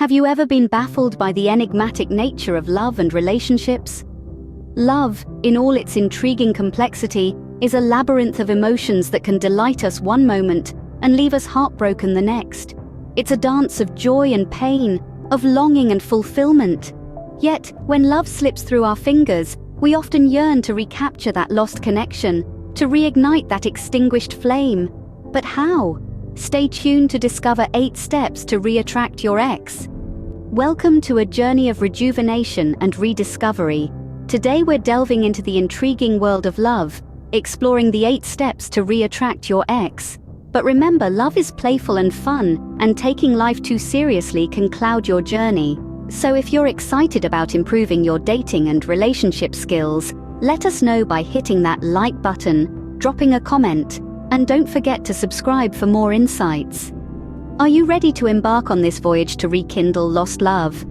Have you ever been baffled by the enigmatic nature of love and relationships? Love, in all its intriguing complexity, is a labyrinth of emotions that can delight us one moment and leave us heartbroken the next. It's a dance of joy and pain, of longing and fulfillment. Yet, when love slips through our fingers, we often yearn to recapture that lost connection, to reignite that extinguished flame. But how? Stay tuned to discover 8 steps to re-attract your ex. Welcome to a journey of rejuvenation and rediscovery. Today we're delving into the intriguing world of love, exploring the 8 steps to re-attract your ex. But remember, love is playful and fun, and taking life too seriously can cloud your journey. So if you're excited about improving your dating and relationship skills, let us know by hitting that like button, dropping a comment, and don't forget to subscribe for more insights. Are you ready to embark on this voyage to rekindle lost love?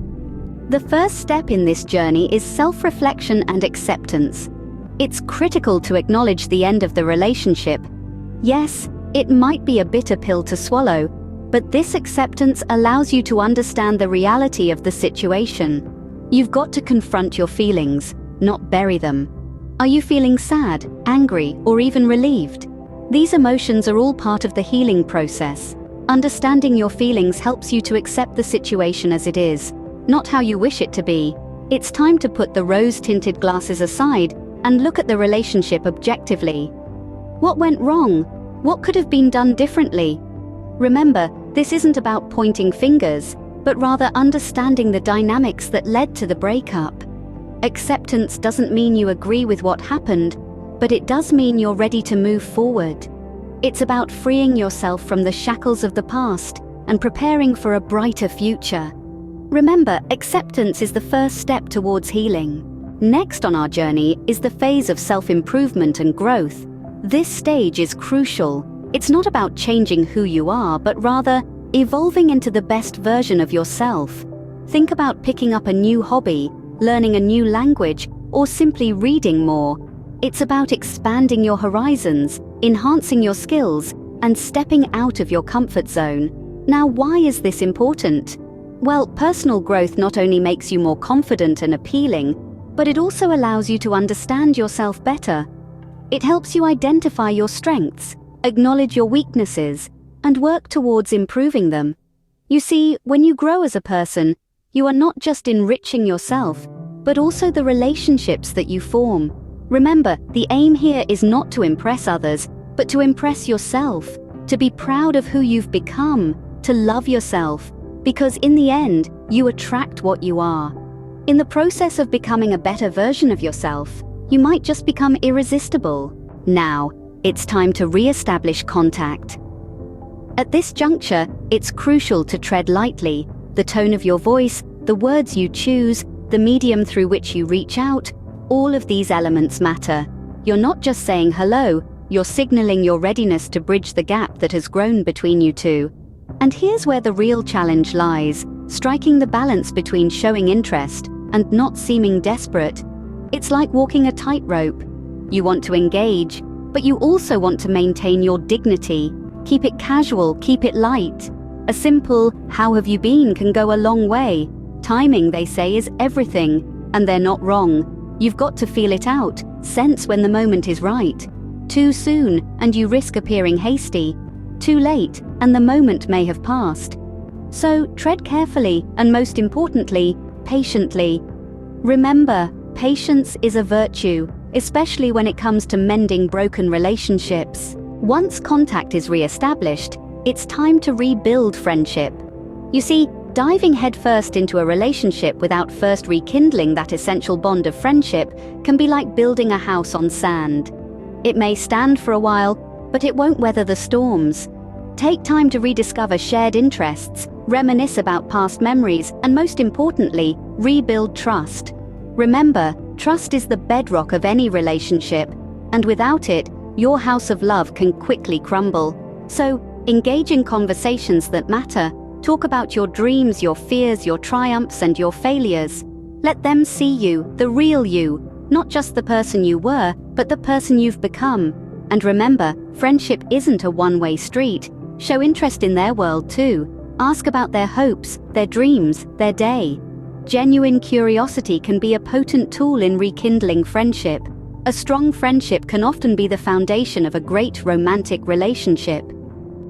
The first step in this journey is self-reflection and acceptance. It's critical to acknowledge the end of the relationship. Yes, it might be a bitter pill to swallow, but this acceptance allows you to understand the reality of the situation. You've got to confront your feelings, not bury them. Are you feeling sad, angry, or even relieved? These emotions are all part of the healing process. Understanding your feelings helps you to accept the situation as it is, not how you wish it to be. It's time to put the rose-tinted glasses aside and look at the relationship objectively. What went wrong? What could have been done differently? Remember, this isn't about pointing fingers, but rather understanding the dynamics that led to the breakup. Acceptance doesn't mean you agree with what happened, but it does mean you're ready to move forward. It's about freeing yourself from the shackles of the past and preparing for a brighter future. Remember, acceptance is the first step towards healing. Next on our journey is the phase of self-improvement and growth. This stage is crucial. It's not about changing who you are, but rather evolving into the best version of yourself. Think about picking up a new hobby, learning a new language, or simply reading more. It's about expanding your horizons, enhancing your skills, and stepping out of your comfort zone. Now, why is this important? Well, personal growth not only makes you more confident and appealing, but it also allows you to understand yourself better. It helps you identify your strengths, acknowledge your weaknesses, and work towards improving them. You see, when you grow as a person, you are not just enriching yourself, but also the relationships that you form. Remember, the aim here is not to impress others, but to impress yourself, to be proud of who you've become, to love yourself, because in the end, you attract what you are. In the process of becoming a better version of yourself, you might just become irresistible. Now, it's time to re-establish contact. At this juncture, it's crucial to tread lightly. The tone of your voice, the words you choose, the medium through which you reach out, all of these elements matter. You're not just saying hello, you're signaling your readiness to bridge the gap that has grown between you two. And here's where the real challenge lies, striking the balance between showing interest and not seeming desperate. It's like walking a tightrope. You want to engage, but you also want to maintain your dignity. Keep it casual, keep it light. A simple, "How have you been?" can go a long way. Timing, they say, is everything, and they're not wrong. You've got to feel it out, sense when the moment is right. Too soon, and you risk appearing hasty. Too late, and the moment may have passed. So tread carefully, and most importantly, patiently. Remember, patience is a virtue, especially when it comes to mending broken relationships. Once contact is re-established, it's time to rebuild friendship. You see, diving headfirst into a relationship without first rekindling that essential bond of friendship can be like building a house on sand. It may stand for a while, but it won't weather the storms. Take time to rediscover shared interests, reminisce about past memories, and most importantly, rebuild trust. Remember, trust is the bedrock of any relationship, and without it, your house of love can quickly crumble. So, engage in conversations that matter. Talk about your dreams, your fears, your triumphs, and your failures. Let them see you, the real you, not just the person you were, but the person you've become. And remember, friendship isn't a one-way street. Show interest in their world too. Ask about their hopes, their dreams, their day. Genuine curiosity can be a potent tool in rekindling friendship. A strong friendship can often be the foundation of a great romantic relationship.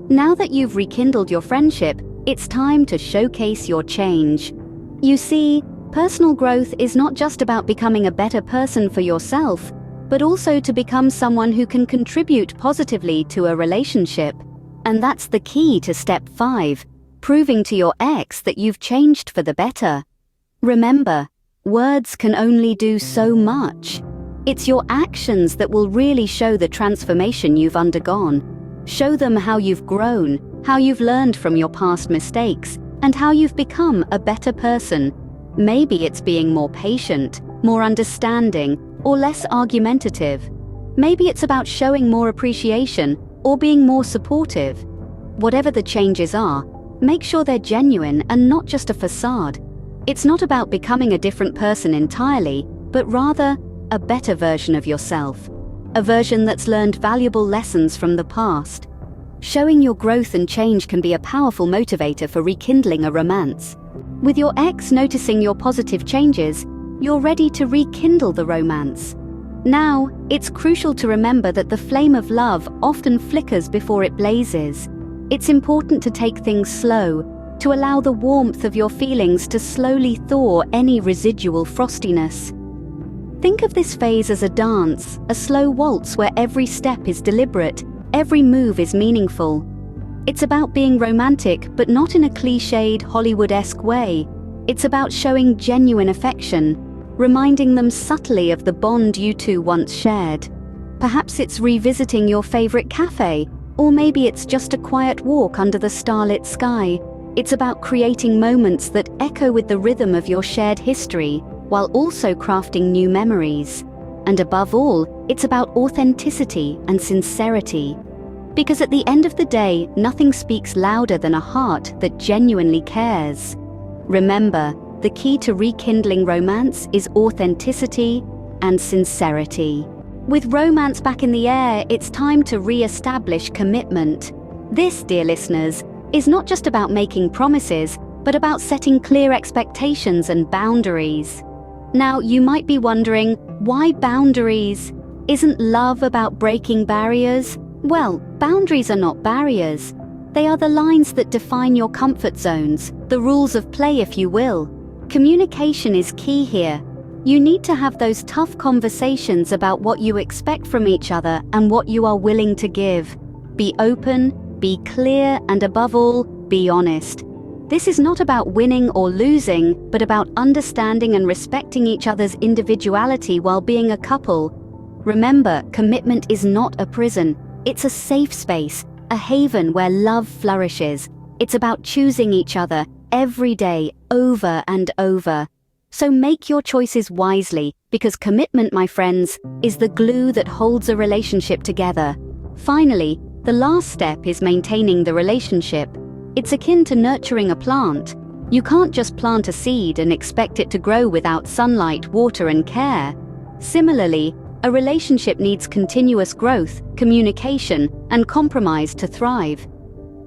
Now that you've rekindled your friendship, it's time to showcase your change. You see, personal growth is not just about becoming a better person for yourself, but also to become someone who can contribute positively to a relationship. And that's the key to step 5, proving to your ex that you've changed for the better. Remember, words can only do so much. It's your actions that will really show the transformation you've undergone. Show them how you've grown, how you've learned from your past mistakes, and how you've become a better person. Maybe it's being more patient, more understanding, or less argumentative. Maybe it's about showing more appreciation or being more supportive. Whatever the changes are, make sure they're genuine and not just a facade. It's not about becoming a different person entirely, but rather a better version of yourself. A version that's learned valuable lessons from the past. Showing your growth and change can be a powerful motivator for rekindling a romance. With your ex noticing your positive changes, you're ready to rekindle the romance. Now, it's crucial to remember that the flame of love often flickers before it blazes. It's important to take things slow, to allow the warmth of your feelings to slowly thaw any residual frostiness. Think of this phase as a dance, a slow waltz where every step is deliberate, every move is meaningful. It's about being romantic, but not in a cliched, Hollywood-esque way. It's about showing genuine affection, reminding them subtly of the bond you two once shared. Perhaps it's revisiting your favorite cafe, or maybe it's just a quiet walk under the starlit sky. It's about creating moments that echo with the rhythm of your shared history, while also crafting new memories. And above all, it's about authenticity and sincerity. Because at the end of the day, nothing speaks louder than a heart that genuinely cares. Remember, the key to rekindling romance is authenticity and sincerity. With romance back in the air, it's time to re-establish commitment. This, dear listeners, is not just about making promises, but about setting clear expectations and boundaries. Now, you might be wondering, why boundaries? Isn't love about breaking barriers? Well, boundaries are not barriers. They are the lines that define your comfort zones, the rules of play, if you will. Communication is key here. You need to have those tough conversations about what you expect from each other and what you are willing to give. Be open, be clear, and above all, be honest. This is not about winning or losing, but about understanding and respecting each other's individuality while being a couple. Remember, commitment is not a prison. It's a safe space, a haven where love flourishes. It's about choosing each other every day, over and over. So make your choices wisely, because commitment, my friends, is the glue that holds a relationship together. Finally, the last step is maintaining the relationship. It's akin to nurturing a plant. You can't just plant a seed and expect it to grow without sunlight, water, and care. Similarly, a relationship needs continuous growth, communication, and compromise to thrive.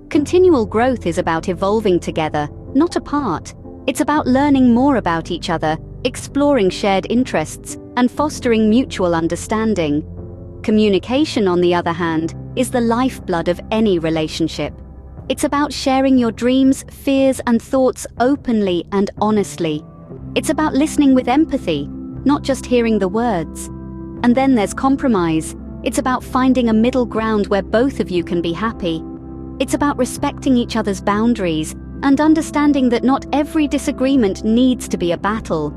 Continual growth is about evolving together, not apart. It's about learning more about each other, exploring shared interests, and fostering mutual understanding. Communication, on the other hand, is the lifeblood of any relationship. It's about sharing your dreams, fears, and thoughts openly and honestly. It's about listening with empathy, not just hearing the words. And then there's compromise. It's about finding a middle ground where both of you can be happy. It's about respecting each other's boundaries and understanding that not every disagreement needs to be a battle.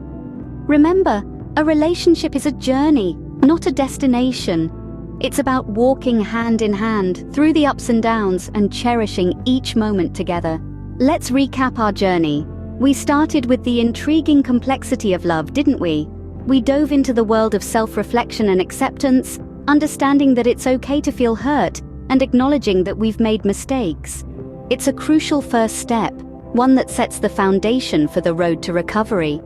Remember, a relationship is a journey, not a destination. It's about walking hand in hand through the ups and downs and cherishing each moment together. Let's recap our journey. We started with the intriguing complexity of love, didn't we? We dove into the world of self-reflection and acceptance, understanding that it's okay to feel hurt and acknowledging that we've made mistakes. It's a crucial first step, one that sets the foundation for the road to recovery.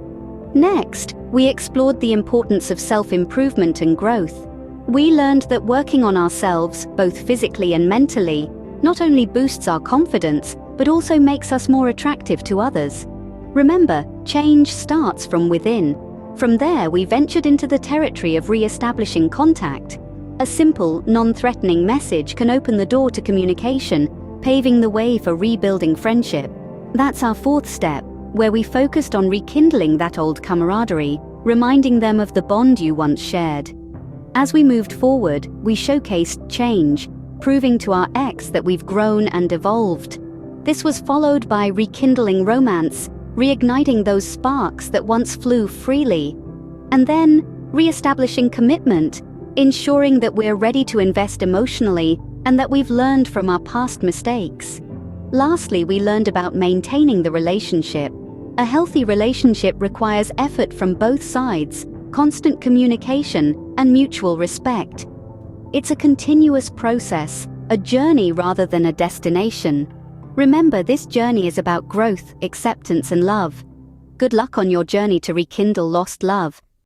Next, we explored the importance of self-improvement and growth. We learned that working on ourselves, both physically and mentally, not only boosts our confidence, but also makes us more attractive to others. Remember, change starts from within. From there, we ventured into the territory of re-establishing contact. A simple, non-threatening message can open the door to communication, paving the way for rebuilding friendship. That's our fourth step, where we focused on rekindling that old camaraderie, reminding them of the bond you once shared. As we moved forward, we showcased change, proving to our ex that we've grown and evolved. This was followed by rekindling romance, reigniting those sparks that once flew freely. And then, re-establishing commitment, ensuring that we're ready to invest emotionally and that we've learned from our past mistakes. Lastly, we learned about maintaining the relationship. A healthy relationship requires effort from both sides, constant communication, and mutual respect. It's a continuous process, a journey rather than a destination. Remember, this journey is about growth, acceptance, and love. Good luck on your journey to rekindle lost love.